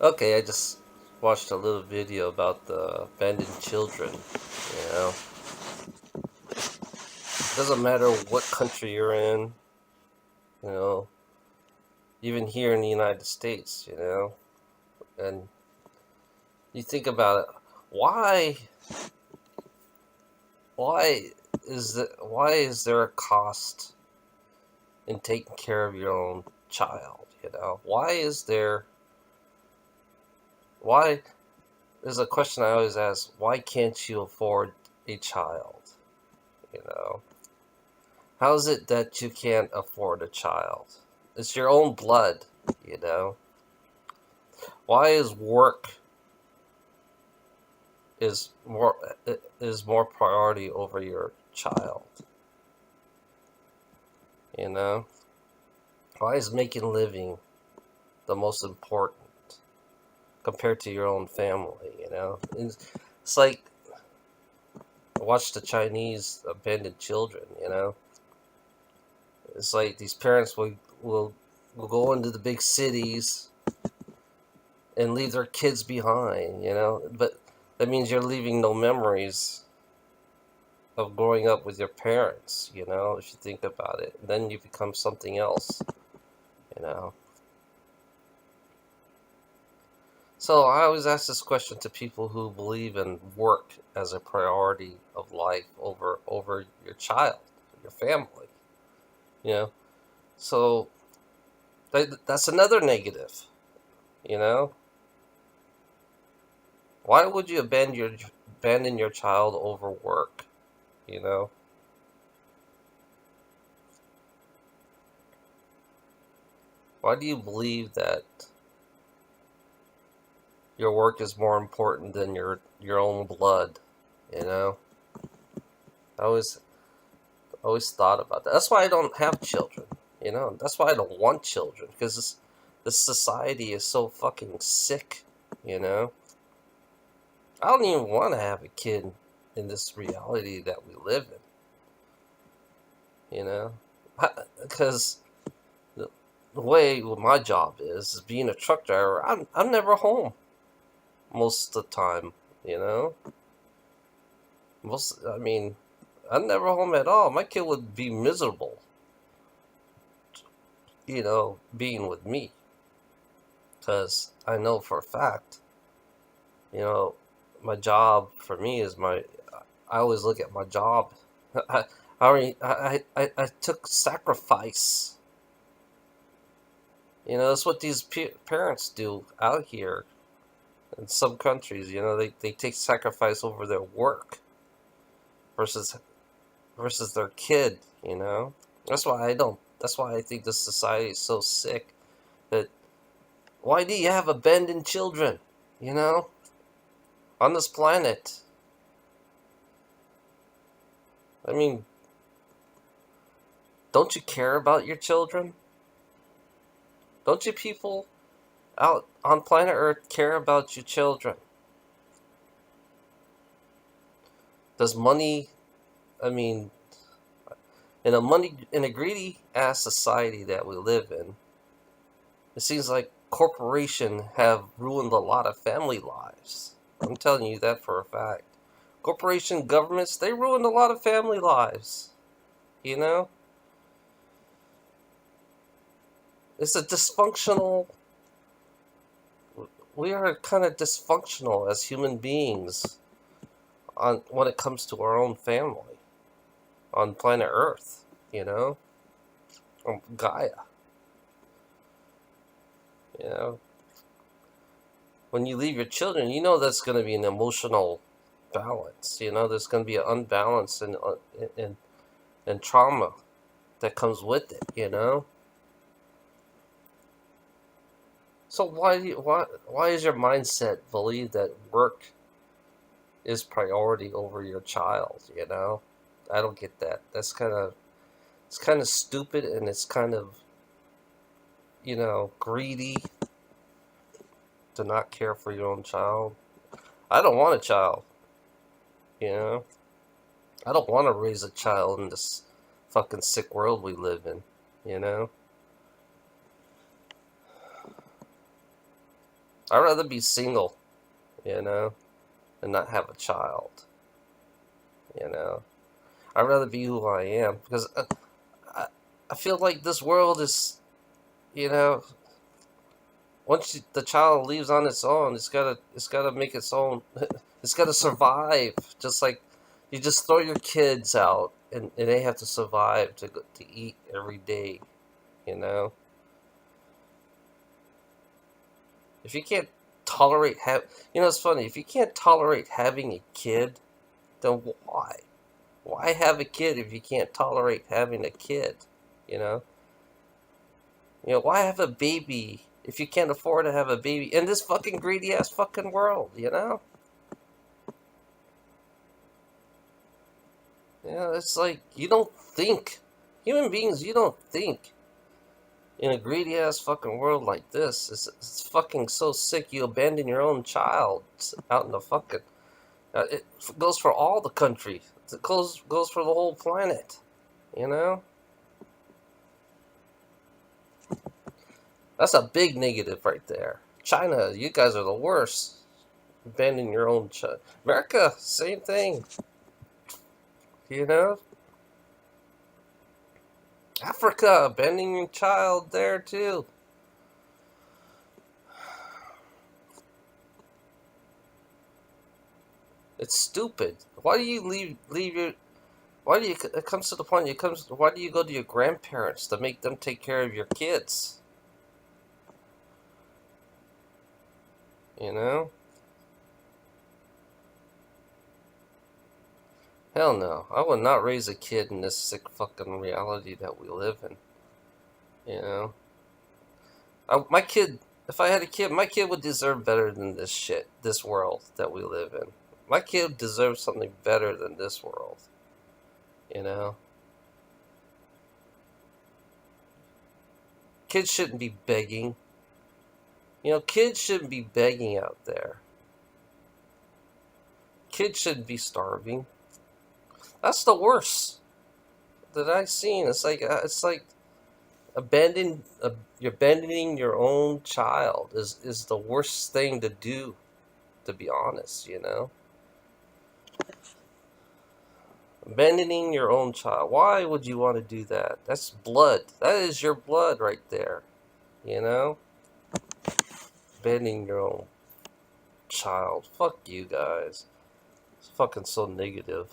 Okay, I just watched a little video about the abandoned children. You know, doesn't matter what country you're in. You know, even here in the United States. And you think about it, why, why why is there a cost in taking care of your own child? Why is there? Why is a question I always ask. Why can't you afford a child? You know, how is it that you can't afford a child? It's your own blood, you know. Why is work is more is more priority over your child? You know, why is making a living the most important compared to your own family? It's like watch the Chinese abandoned children. It's like these parents will go into the big cities and leave their kids behind, but that means you're leaving no memories of growing up with your parents, if you think about it. Then you become something else, you know. So I always ask this question to people who believe in work as a priority of life over your child, your family, you know. So that's another negative, you know. Why would you abandon your child over work, you know? Why do you believe that your work is more important than your own blood? You know, I always thought about that. That's why I don't have children. That's why I don't want children, because this society is so fucking sick. You know, I don't even want to have a kid in this reality that we live in. Because the way my job is being a truck driver, I'm never home most of the time. You know, I mean, I'm never home at all. My kid would be miserable, being with me, because I know for a fact, you know, my job for me is my. I always look at my job. I took sacrifice. That's what these parents do out here in some countries. They take sacrifice over their work versus their kid. That's why I don't. That's why I think this society is so sick. That why do you have abandoned children? You know, on this planet. I mean, don't you care about your children? Don't you people out on planet Earth care about your children? Does money? I mean, in a greedy ass society that we live in, it seems like corporations have ruined a lot of family lives. I'm telling you that for a fact. Corporation governments, they ruined a lot of family lives. You know? It's a dysfunctional. We are kind of dysfunctional as human beings on when it comes to our own family on planet Earth, on Gaia. You know, when you leave your children, that's going to be an emotional balance. There's going to be an unbalance and trauma that comes with it. So why is your mindset believe that work is priority over your child? I don't get that. It's kind of stupid, and it's kind of greedy to not care for your own child. I don't want a child. You know, I don't want to raise a child in this fucking sick world we live in. You know, I'd rather be single, you know, and not have a child, you know. I'd rather be who I am because I, I feel like this world is, you know, once the child leaves on its own, it's gotta make its own. It's gotta survive. Just like you just throw your kids out, and they have to survive to eat every day. You know, if you can't tolerate it's funny. If you can't tolerate having a kid, then why? Why have a kid if you can't tolerate having a kid? You know, why have a baby if you can't afford to have a baby in this fucking greedy ass fucking world? It's like you don't think. Human beings, you don't think in a greedy ass fucking world like this. It's fucking so sick. You abandon your own child out in the fucking. It goes for all the country. It goes for the whole planet. You know, that's a big negative right there. China, you guys are the worst. Abandoning your own child. America, same thing. You know, Africa, abandoning your child there too. It's stupid. Why do you leave your? Why do you? It comes to the point. Why do you go to your grandparents to make them take care of your kids? You know? Hell no. I would not raise a kid in this sick fucking reality that we live in. You know? My kid. If I had a kid, my kid would deserve better than this shit. This world that we live in. My kid deserves something better than this world. You know? Kids shouldn't be begging. Kids shouldn't be begging out there. Kids shouldn't be starving. That's the worst that I've seen. It's like you're abandoning your own child is the worst thing to do. To be honest, abandoning your own child. Why would you want to do that? That's blood. That is your blood right there. You know, abandoning your own child. Fuck you guys. It's fucking so negative.